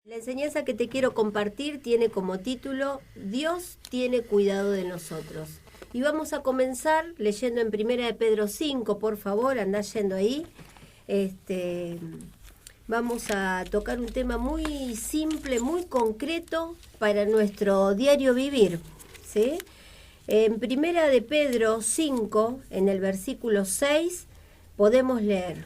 La enseñanza que te quiero compartir tiene como título Dios tiene cuidado de nosotros. Y vamos a comenzar leyendo en 1 de Pedro 5, por favor, andá yendo ahí. Vamos a tocar un tema muy simple, muy concreto para nuestro diario vivir, ¿sí? En 1 de Pedro 5, en el versículo 6, podemos leer: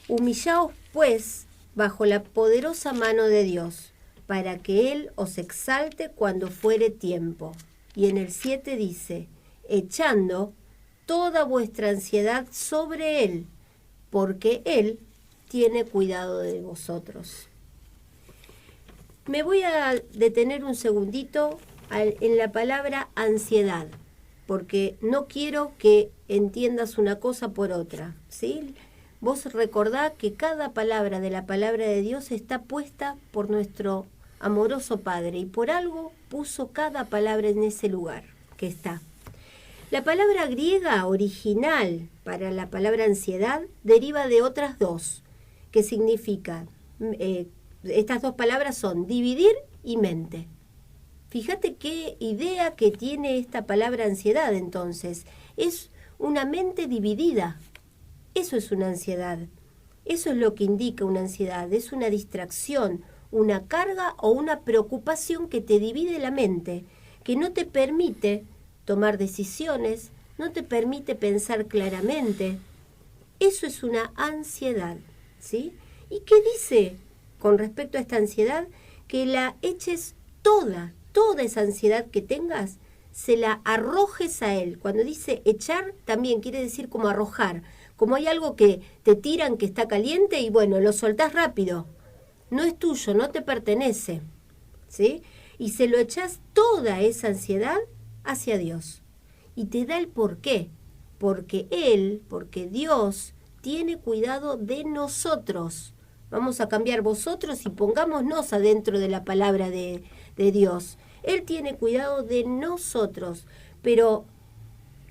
Humillaos, pues, bajo la poderosa mano de Dios, para que Él os exalte cuando fuere tiempo. Y en el 7 dice: echando toda vuestra ansiedad sobre Él, porque Él tiene cuidado de vosotros. Me voy a detener un segundito en la palabra ansiedad, porque no quiero que entiendas una cosa por otra, ¿sí? Vos recordá que cada palabra de la palabra de Dios está puesta por nuestro amoroso Padre y por algo puso cada palabra en ese lugar que está. La palabra griega original para la palabra ansiedad deriva de otras dos, que significan, estas dos palabras son dividir y mente. Fíjate qué idea que tiene esta palabra ansiedad entonces. Es una mente dividida. Eso es una ansiedad. Eso es lo que indica una ansiedad. Es una distracción, una carga o una preocupación que te divide la mente, que no te permite tomar decisiones, no te permite pensar claramente. Eso es una ansiedad, ¿sí? ¿Y qué dice con respecto a esta ansiedad? Que la eches toda esa ansiedad que tengas, se la arrojes a Él. Cuando dice echar, también quiere decir como arrojar. Como hay algo que te tiran que está caliente y bueno, lo soltás rápido. No es tuyo, no te pertenece, ¿sí? Y se lo echás toda esa ansiedad hacia Dios. Y te da el por qué. Porque Él, porque Dios tiene cuidado de nosotros. Vamos a cambiar vosotros y pongámonos adentro de la palabra de Dios. Él tiene cuidado de nosotros, pero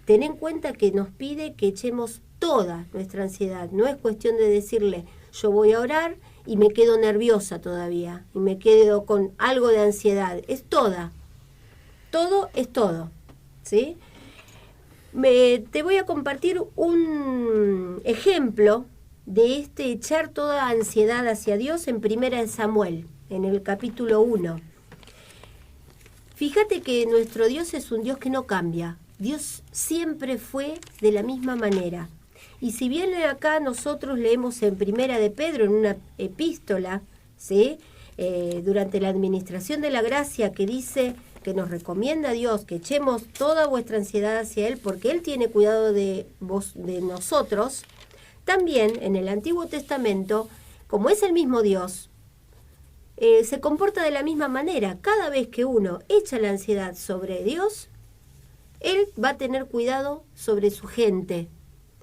ten en cuenta que nos pide que echemos toda nuestra ansiedad. No es cuestión de decirle, yo voy a orar y me quedo nerviosa todavía, y me quedo con algo de ansiedad. Es toda. Todo es todo, ¿sí? Te voy a compartir un ejemplo de echar toda ansiedad hacia Dios en 1 de Samuel, en el capítulo 1. Fíjate que nuestro Dios es un Dios que no cambia. Dios siempre fue de la misma manera. Y si bien acá nosotros leemos en 1 de Pedro, en una epístola, ¿sí? Durante la administración de la gracia, que dice que nos recomienda a Dios que echemos toda vuestra ansiedad hacia Él, porque Él tiene cuidado de nosotros, también en el Antiguo Testamento, como es el mismo Dios, se comporta de la misma manera. Cada vez que uno echa la ansiedad sobre Dios, Él va a tener cuidado sobre su gente,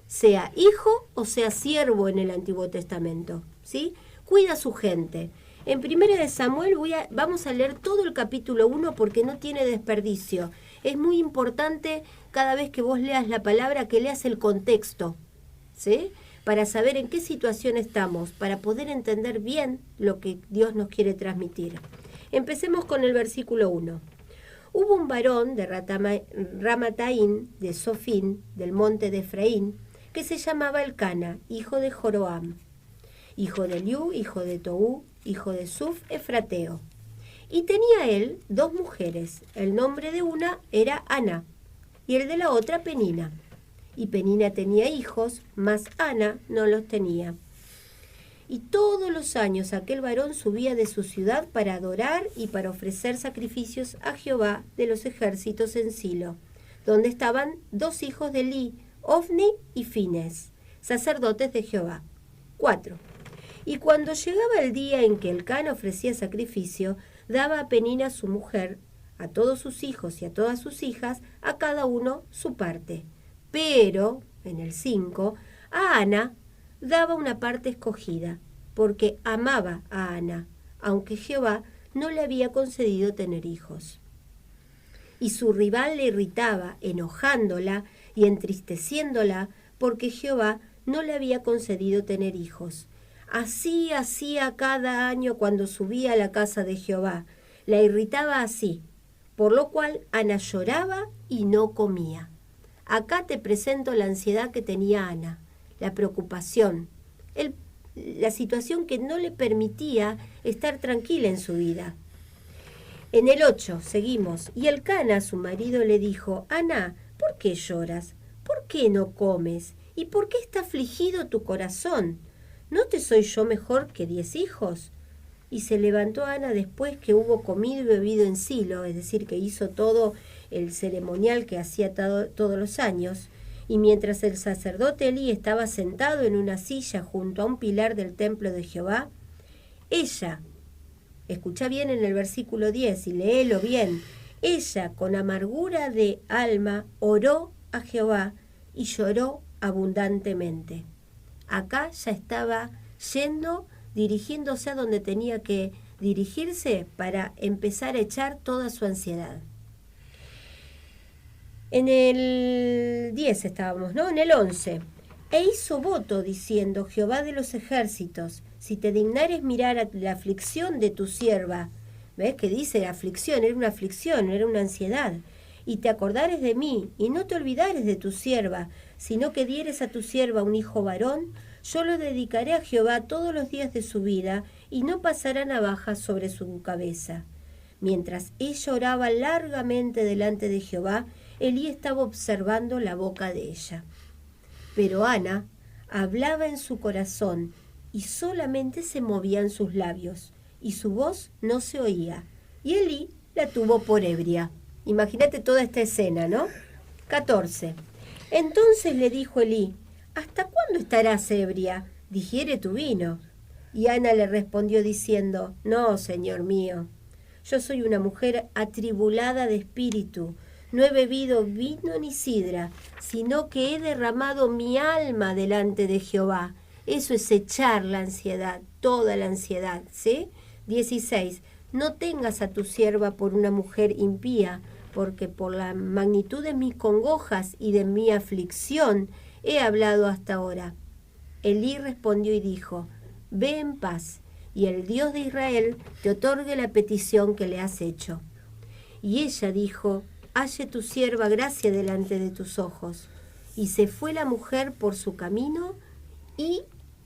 sea hijo o sea siervo en el Antiguo Testamento, ¿sí? Cuida a su gente. En 1 de Samuel vamos a leer todo el capítulo 1 porque no tiene desperdicio. Es muy importante cada vez que vos leas la palabra que leas el contexto, ¿sí? Para saber en qué situación estamos, para poder entender bien lo que Dios nos quiere transmitir. Empecemos con el versículo 1. Hubo un varón de Ramataim, de Sofín, del monte de Efraín, que se llamaba Elcana, hijo de Joroam, hijo de Eliú, hijo de Toú, hijo de Suf, efrateo. Y tenía él 2 mujeres. El nombre de una era Ana, y el de la otra Penina. Y Penina tenía hijos, mas Ana no los tenía. Y todos los años aquel varón subía de su ciudad para adorar y para ofrecer sacrificios a Jehová de los ejércitos en Silo, donde estaban 2 hijos de Eli, Ofni y Fines, sacerdotes de Jehová. 4. Y cuando llegaba el día en que Elcana ofrecía sacrificio, daba a Penina su mujer, a todos sus hijos y a todas sus hijas, a cada uno su parte. Pero, en el 5, a Ana daba una parte escogida, porque amaba a Ana, aunque Jehová no le había concedido tener hijos. Y su rival le irritaba, enojándola y entristeciéndola, porque Jehová no le había concedido tener hijos. Así hacía cada año cuando subía a la casa de Jehová. La irritaba así, por lo cual Ana lloraba y no comía. Acá te presento la ansiedad que tenía Ana, la preocupación, la situación que no le permitía estar tranquila en su vida. En el 8, seguimos. Y Elcana, su marido, le dijo: Ana, ¿por qué lloras? ¿Por qué no comes? ¿Y por qué está afligido tu corazón? ¿No te soy yo mejor que 10 hijos? Y se levantó Ana después que hubo comido y bebido en Silo, es decir, que hizo todo el ceremonial que hacía todos los años. Y mientras el sacerdote Elí estaba sentado en una silla junto a un pilar del templo de Jehová, ella, escucha bien en el versículo 10 y léelo bien, ella con amargura de alma oró a Jehová y lloró abundantemente. Acá ya estaba dirigiéndose a donde tenía que dirigirse para empezar a echar toda su ansiedad. En el 10 estábamos, ¿no? En el 11. E hizo voto diciendo: Jehová de los ejércitos, si te dignares mirar a la aflicción de tu sierva, ¿ves que dice aflicción? Era una ansiedad. Y te acordares de mí, y no te olvidares de tu sierva, sino que dieres a tu sierva un hijo varón, yo lo dedicaré a Jehová todos los días de su vida, y no pasará navaja sobre su cabeza. Mientras ella oraba largamente delante de Jehová, Elí estaba observando la boca de ella. Pero Ana hablaba en su corazón, y solamente se movían sus labios, y su voz no se oía. Y Elí la tuvo por ebria. Imagínate toda esta escena, ¿no? 14. Entonces le dijo Elí: ¿hasta cuándo estarás ebria? Digiere tu vino. Y Ana le respondió diciendo: no, señor mío, yo soy una mujer atribulada de espíritu. No he bebido vino ni sidra, sino que he derramado mi alma delante de Jehová. Eso es echar la ansiedad, toda la ansiedad, ¿sí? 16. No tengas a tu sierva por una mujer impía, porque por la magnitud de mis congojas y de mi aflicción he hablado hasta ahora. Elí respondió y dijo: ve en paz, y el Dios de Israel te otorgue la petición que le has hecho. Y ella dijo: halle tu sierva gracia delante de tus ojos. Y se fue la mujer por su camino y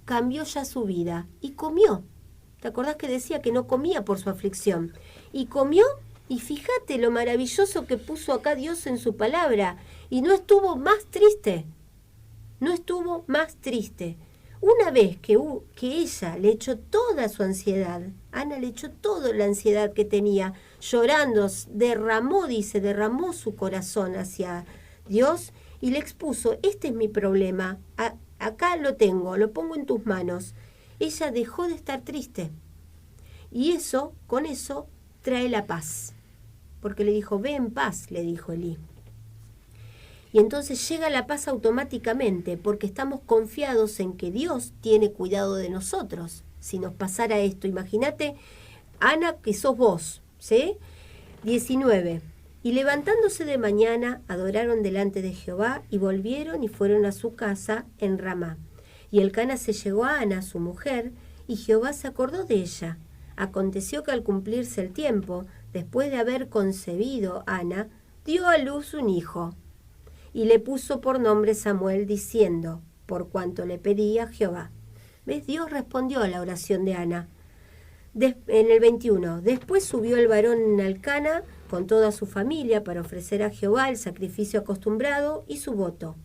cambió ya su vida. Y comió. ¿Te acordás que decía que no comía por su aflicción? Y comió, y fíjate lo maravilloso que puso acá Dios en su palabra. Y no estuvo más triste. No estuvo más triste. Una vez que ella le echó toda su ansiedad, Ana le echó toda la ansiedad que tenía, llorando, derramó su corazón hacia Dios y le expuso: este es mi problema, acá lo tengo, lo pongo en tus manos. Ella dejó de estar triste. Y con eso trae la paz. Porque le dijo: ve en paz, le dijo Elí. Y entonces llega la paz automáticamente, porque estamos confiados en que Dios tiene cuidado de nosotros. Si nos pasara esto, imagínate, Ana, que sos vos, ¿sí? 19. Y levantándose de mañana, adoraron delante de Jehová, y volvieron y fueron a su casa en Ramá. Y Elcana se llegó a Ana, su mujer, y Jehová se acordó de ella. Aconteció que al cumplirse el tiempo, después de haber concebido Ana, dio a luz un hijo. Y le puso por nombre Samuel, diciendo: por cuanto le pedía Jehová. ¿Ves? Dios respondió a la oración de Ana. En el 21, después subió el varón Elcana con toda su familia para ofrecer a Jehová el sacrificio acostumbrado y su voto.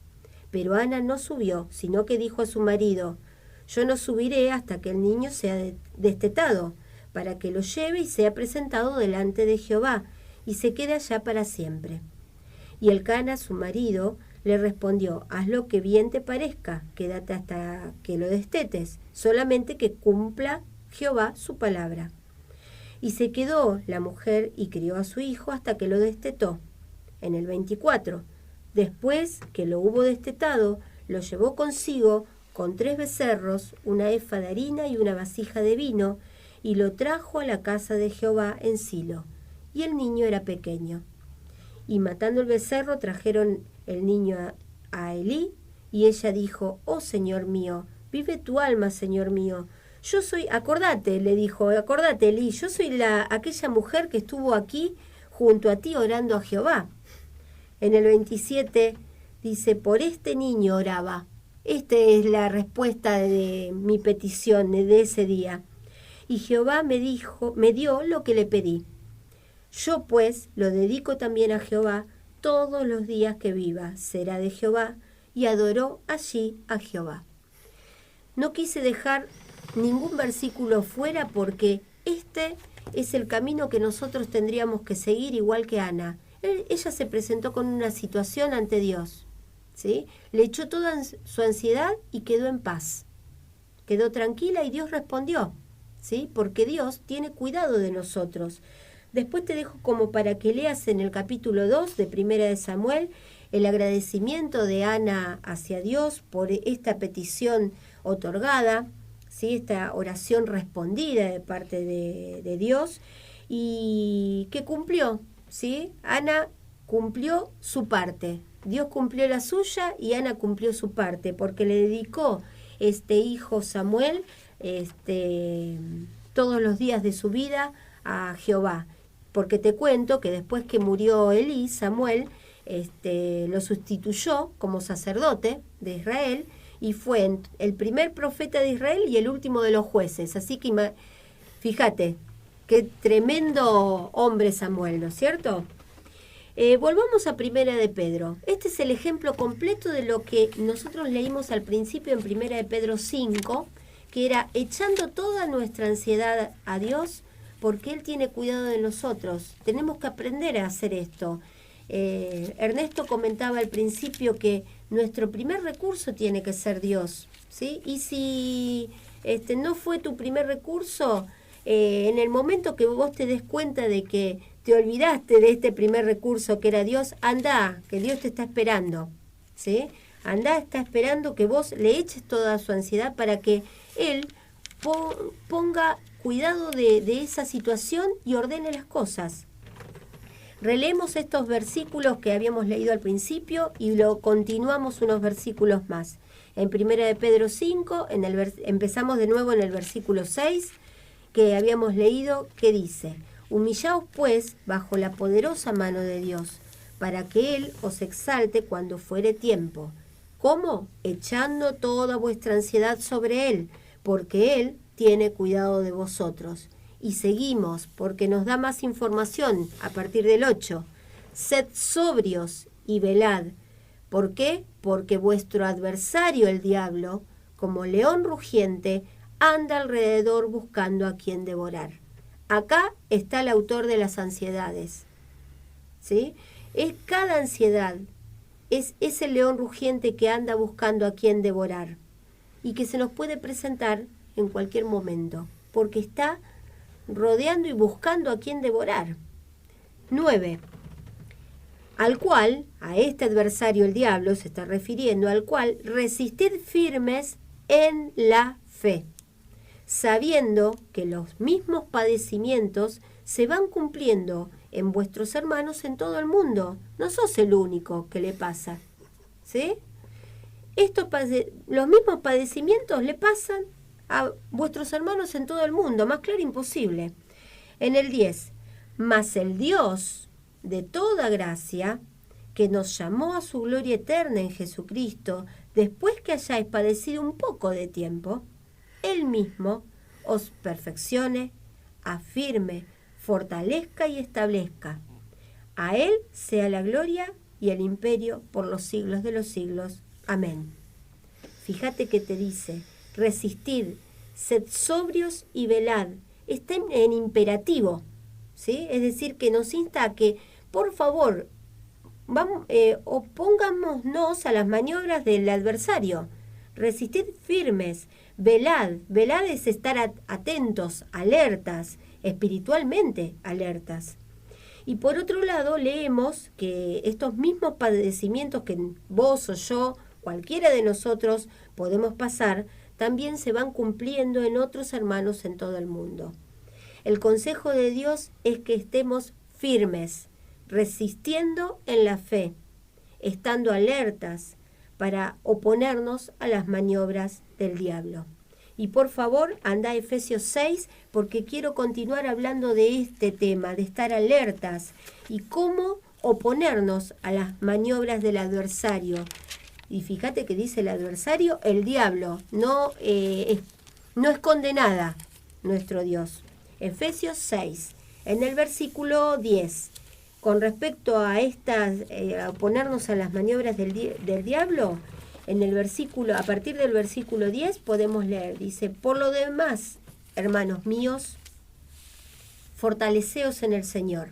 Pero Ana no subió, sino que dijo a su marido: yo no subiré hasta que el niño sea destetado, para que lo lleve y sea presentado delante de Jehová, y se quede allá para siempre. Y Elcana, su marido, le respondió: haz lo que bien te parezca, quédate hasta que lo destetes, solamente que cumpla Jehová su palabra. Y se quedó la mujer y crió a su hijo hasta que lo destetó. En el 24, después que lo hubo destetado, lo llevó consigo con 3 becerros, una efa de harina y una vasija de vino, y lo trajo a la casa de Jehová en Silo. Y el niño era pequeño. Y matando el becerro, trajeron el niño a Elí, y ella dijo: oh Señor mío, vive tu alma, Señor mío, yo soy, acordate, le dijo, acordate, Elí, yo soy aquella mujer que estuvo aquí junto a ti orando a Jehová. En el 27 dice, por este niño oraba. Esta es la respuesta de mi petición de ese día. Y Jehová me dio lo que le pedí. Yo pues lo dedico también a Jehová todos los días que viva. Será de Jehová, y adoró allí a Jehová. No quise dejar ningún versículo fuera porque este es el camino que nosotros tendríamos que seguir, igual que Ana. Ella se presentó con una situación ante Dios, ¿sí? Le echó toda su ansiedad y quedó en paz. Quedó tranquila y Dios respondió, ¿sí? Porque Dios tiene cuidado de nosotros. Después te dejo como para que leas en el capítulo 2 de Primera de Samuel el agradecimiento de Ana hacia Dios por esta petición otorgada, ¿sí? Esta oración respondida de parte de Dios y que cumplió, ¿sí? Ana cumplió su parte, Dios cumplió la suya y Ana cumplió su parte porque le dedicó este hijo Samuel todos los días de su vida a Jehová. Porque te cuento que después que murió Elí, Samuel lo sustituyó como sacerdote de Israel y fue el primer profeta de Israel y el último de los jueces. Así que fíjate, qué tremendo hombre Samuel, ¿no es cierto? Volvamos a Primera de Pedro. Este es el ejemplo completo de lo que nosotros leímos al principio en Primera de Pedro 5, que era echando toda nuestra ansiedad a Dios, porque Él tiene cuidado de nosotros. Tenemos que aprender a hacer esto. Ernesto comentaba al principio que nuestro primer recurso tiene que ser Dios, ¿sí? Y si no fue tu primer recurso, en el momento que vos te des cuenta de que te olvidaste de este primer recurso que era Dios, anda, que Dios te está esperando, ¿sí? Anda, está esperando que vos le eches toda su ansiedad para que Él ponga cuidado de esa situación y ordene las cosas. Releemos estos versículos que habíamos leído al principio y lo continuamos unos versículos más. En 1 de Pedro 5, empezamos de nuevo en el versículo 6, que habíamos leído, que dice: Humillaos pues bajo la poderosa mano de Dios, para que Él os exalte cuando fuere tiempo. ¿Cómo? Echando toda vuestra ansiedad sobre Él, porque Él tiene cuidado de vosotros. Y seguimos, porque nos da más información a partir del 8. Sed sobrios y velad. ¿Por qué? Porque vuestro adversario, el diablo, como león rugiente, anda alrededor buscando a quien devorar. Acá está el autor de las ansiedades, ¿sí? Es cada ansiedad, es ese león rugiente que anda buscando a quien devorar y que se nos puede presentar en cualquier momento, porque está rodeando y buscando a quien devorar. 9. Al cual, a este adversario el diablo se está refiriendo, al cual resistid firmes en la fe, sabiendo que los mismos padecimientos se van cumpliendo en vuestros hermanos en todo el mundo. No sos el único que le pasa, ¿sí? Los mismos padecimientos le pasan a vuestros hermanos en todo el mundo, más claro imposible. En el 10, mas el Dios de toda gracia, que nos llamó a su gloria eterna en Jesucristo, después que hayáis padecido un poco de tiempo, Él mismo os perfeccione, afirme, fortalezca y establezca. A Él sea la gloria y el imperio por los siglos de los siglos. Amén. Fíjate que te dice: resistid, sed sobrios y velad. Está en imperativo, ¿sí? Es decir, que nos insta a que, por favor, opongámonos a las maniobras del adversario. Resistid firmes, velad. Velad es estar atentos, alertas, espiritualmente alertas. Y por otro lado, leemos que estos mismos padecimientos que vos o yo, cualquiera de nosotros, podemos pasar, también se van cumpliendo en otros hermanos en todo el mundo. El consejo de Dios es que estemos firmes, resistiendo en la fe, estando alertas para oponernos a las maniobras del diablo. Y por favor, anda a Efesios 6, porque quiero continuar hablando de este tema, de estar alertas y cómo oponernos a las maniobras del adversario. Y fíjate que dice el adversario, el diablo, no esconde nada nuestro Dios. Efesios 6, en el versículo 10, con respecto a estas, a oponernos a las maniobras del diablo, en el versículo, a partir del versículo 10 podemos leer, dice, por lo demás, hermanos míos, fortaleceos en el Señor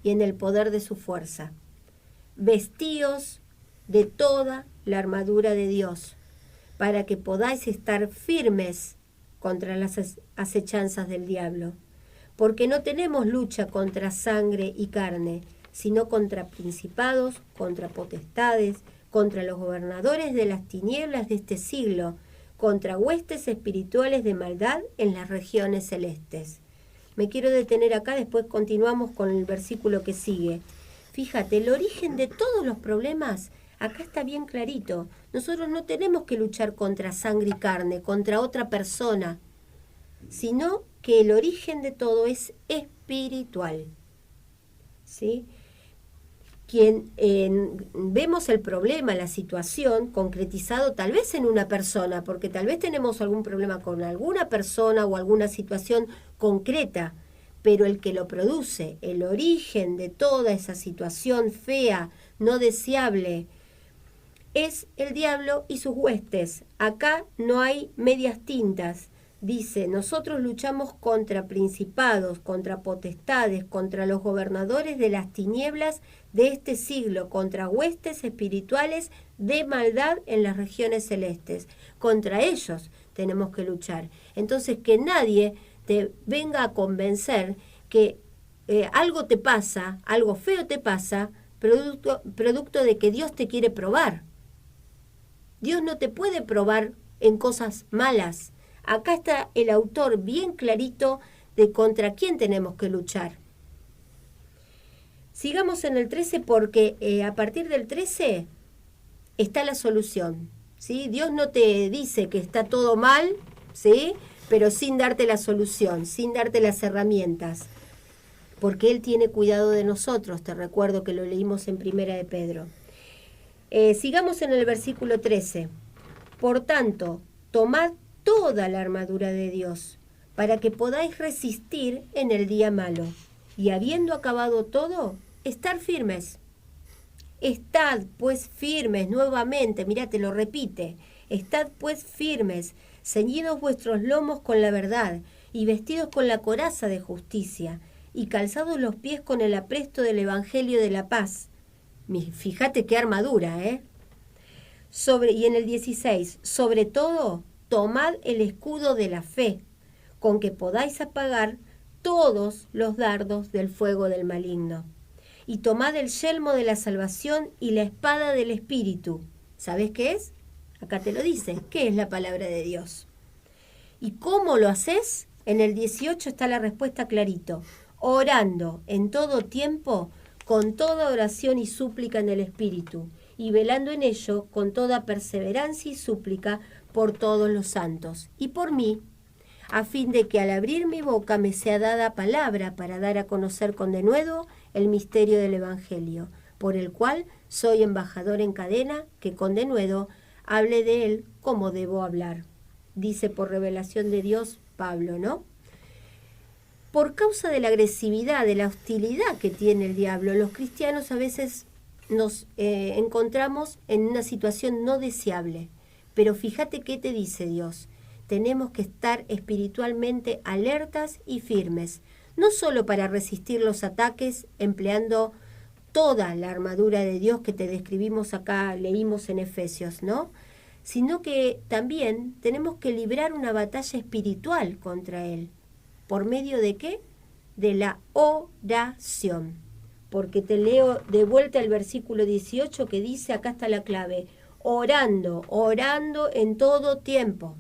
y en el poder de su fuerza. Vestíos de toda la armadura de Dios, para que podáis estar firmes contra las acechanzas del diablo. Porque no tenemos lucha contra sangre y carne, sino contra principados, contra potestades, contra los gobernadores de las tinieblas de este siglo, contra huestes espirituales de maldad en las regiones celestes. Me quiero detener acá, después continuamos con el versículo que sigue. Fíjate, el origen de todos los problemas, acá está bien clarito. Nosotros no tenemos que luchar contra sangre y carne, contra otra persona, sino que el origen de todo es espiritual. ¿Sí? Vemos el problema, la situación concretizado tal vez en una persona, porque tal vez tenemos algún problema con alguna persona o alguna situación concreta, pero el que lo produce, el origen de toda esa situación fea, no deseable, es el diablo y sus huestes. Acá no hay medias tintas. Dice, nosotros luchamos contra principados, contra potestades, contra los gobernadores de las tinieblas de este siglo, contra huestes espirituales de maldad en las regiones celestes. Contra ellos tenemos que luchar. Entonces, que nadie te venga a convencer que algo te pasa, algo feo te pasa, producto de que Dios te quiere probar. Dios no te puede probar en cosas malas. Acá está el autor bien clarito de contra quién tenemos que luchar. Sigamos en el 13 porque a partir del 13 está la solución, ¿sí? Dios no te dice que está todo mal, ¿sí? Pero sin darte la solución, sin darte las herramientas, porque Él tiene cuidado de nosotros. Te recuerdo que lo leímos en Primera de Pedro. Sigamos en el versículo 13. Por tanto, tomad toda la armadura de Dios, para que podáis resistir en el día malo, y habiendo acabado todo, estar firmes. Estad pues firmes, nuevamente, mira, te lo repite, estad pues firmes, ceñidos vuestros lomos con la verdad, y vestidos con la coraza de justicia, y calzados los pies con el apresto del evangelio de la paz. Fíjate qué armadura, ¿eh? Y en el 16, sobre todo, tomad el escudo de la fe, con que podáis apagar todos los dardos del fuego del maligno. Y tomad el yelmo de la salvación y la espada del Espíritu. ¿Sabés qué es? Acá te lo dice. ¿Qué es la palabra de Dios? ¿Y cómo lo haces? En el 18 está la respuesta clarito. Orando en todo tiempo, con toda oración y súplica en el Espíritu, y velando en ello con toda perseverancia y súplica por todos los santos, y por mí, a fin de que al abrir mi boca me sea dada palabra para dar a conocer con denuedo el misterio del Evangelio, por el cual soy embajador en cadena, que con denuedo hable de él como debo hablar. Dice por revelación de Dios Pablo, ¿no? Por causa de la agresividad, de la hostilidad que tiene el diablo, los cristianos a veces nos encontramos en una situación no deseable. Pero fíjate qué te dice Dios. Tenemos que estar espiritualmente alertas y firmes, no solo para resistir los ataques empleando toda la armadura de Dios que te describimos acá, leímos en Efesios, ¿no? Sino que también tenemos que librar una batalla espiritual contra él. ¿Por medio de qué? De la oración. Porque te leo de vuelta el versículo 18 que dice, acá está la clave, orando en todo tiempo.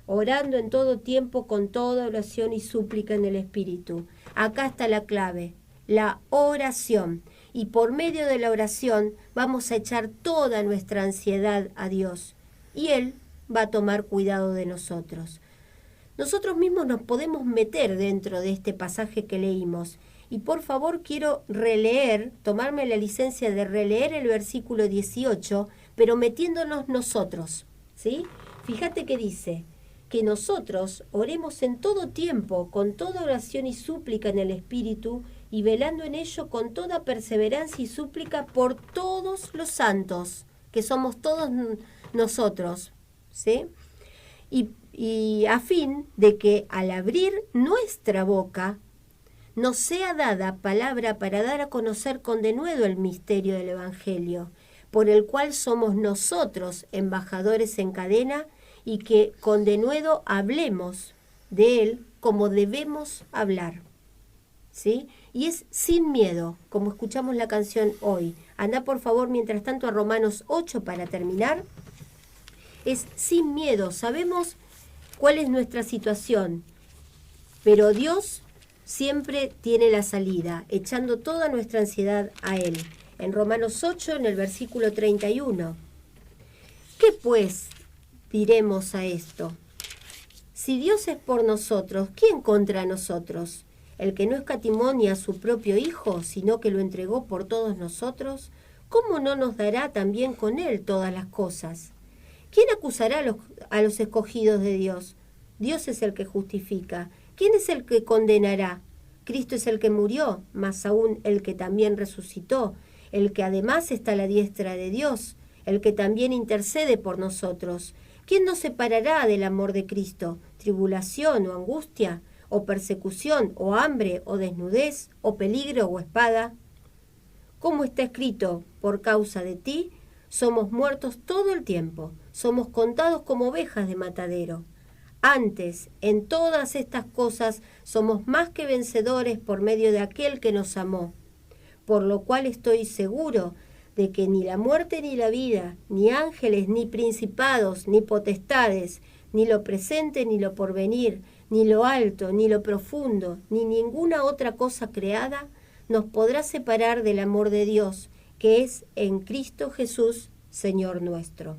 Orando en todo tiempo con toda oración y súplica en el Espíritu. Acá está la clave, la oración. Y por medio de la oración vamos a echar toda nuestra ansiedad a Dios. Y Él va a tomar cuidado de nosotros. nosotros mismos nos podemos meter dentro de este pasaje que leímos. Y por favor quiero releer, tomarme la licencia de releer el versículo 18, pero metiéndonos nosotros, ¿sí? Fíjate que dice que nosotros oremos en todo tiempo, con toda oración y súplica en el Espíritu, y velando en ello con toda perseverancia y súplica por todos los santos, que somos todos nosotros, ¿sí? Y a fin de que al abrir nuestra boca nos sea dada palabra para dar a conocer con denuedo el misterio del Evangelio, por el cual somos nosotros embajadores en cadena, y que con denuedo hablemos de él como debemos hablar, ¿sí? Y es sin miedo, como escuchamos la canción hoy. Anda por favor mientras tanto a Romanos 8 para terminar. Es sin miedo, sabemos cuál es nuestra situación, pero Dios siempre tiene la salida, echando toda nuestra ansiedad a Él. En Romanos 8, en el versículo 31. ¿Qué pues diremos a esto? Si Dios es por nosotros, ¿quién contra nosotros? El que no escatimó ni a su propio Hijo, sino que lo entregó por todos nosotros, ¿cómo no nos dará también con Él todas las cosas? ¿Quién acusará a los escogidos de Dios? Dios es el que justifica. ¿Quién es el que condenará? Cristo es el que murió, más aún el que también resucitó, el que además está a la diestra de Dios, el que también intercede por nosotros. ¿Quién nos separará del amor de Cristo? ¿Tribulación o angustia, o persecución, o hambre, o desnudez, o peligro, o espada? Como está escrito, por causa de ti, somos muertos todo el tiempo, somos contados como ovejas de matadero. Antes, en todas estas cosas, somos más que vencedores por medio de aquel que nos amó, por lo cual estoy seguro de que ni la muerte ni la vida, ni ángeles, ni principados, ni potestades, ni lo presente ni lo porvenir, ni lo alto, ni lo profundo, ni ninguna otra cosa creada, nos podrá separar del amor de Dios, que es en Cristo Jesús, Señor nuestro.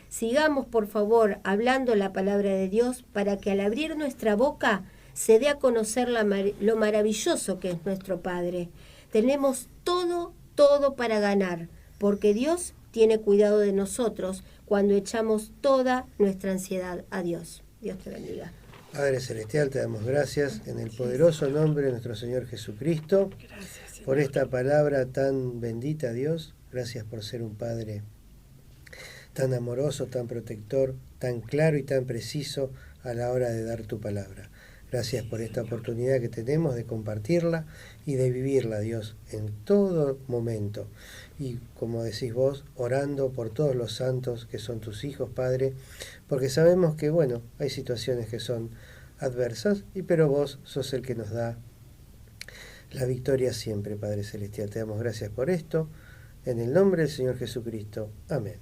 Sigamos, por favor, hablando la palabra de Dios para que al abrir nuestra boca se dé a conocer lo maravilloso que es nuestro Padre. Tenemos todo para ganar, porque Dios tiene cuidado de nosotros cuando echamos toda nuestra ansiedad a Dios. Dios te bendiga. Padre Celestial, te damos gracias en el poderoso nombre de nuestro Señor Jesucristo por esta palabra tan bendita, Dios. Gracias por ser un Padre tan amoroso, tan protector, tan claro y tan preciso a la hora de dar tu palabra. Gracias por esta oportunidad que tenemos de compartirla y de vivirla, Dios, en todo momento. Y como decís vos, orando por todos los santos que son tus hijos, Padre, porque sabemos que, bueno, hay situaciones que son adversas, pero vos sos el que nos da la victoria siempre, Padre Celestial. Te damos gracias por esto, en el nombre del Señor Jesucristo. Amén.